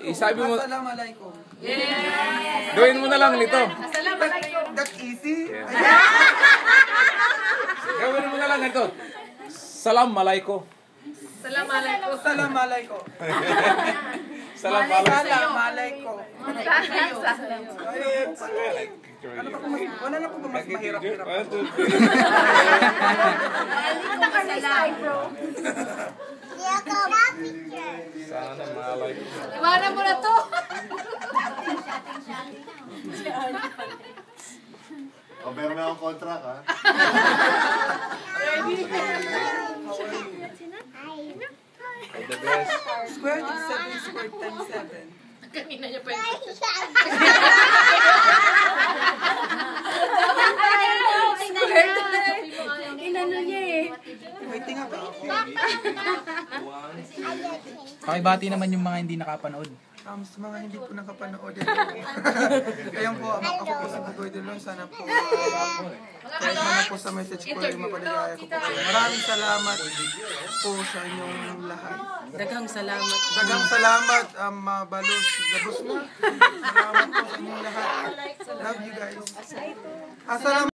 Isabi mo, Assalamualaikum. Yes! gawin mo na lang nito. Assalamualaikum. That's easy. Gawin mo na lang ito. Salam malaiko. Assalamualaikum. Assalamualaikum. Salam malaiko. Assalamualaikum. Ano pa kung wala na po ba mas mahirap-hirap? Sana malaiko. Iwanan mo na to. O, meron na akong contract, ha? All the best. Square is 7 squared times 7. Kanina niya pa yung inano niya eh. Waiting nga ba? Pakibati naman yung mga hindi nakapanood. Sa mga hindi po nakapanood. Ayun po, ako po si Bugoy Dulong. Sana po, kahit naman po sa message ko, yung mapaligaya ko po kayo. Maraming salamat po sa inyong lahat. Daghang salamat. Daghang salamat, Mabalos, Gabos na. Salamat po sa inyong lahat. Love you guys. Assalamualaikum.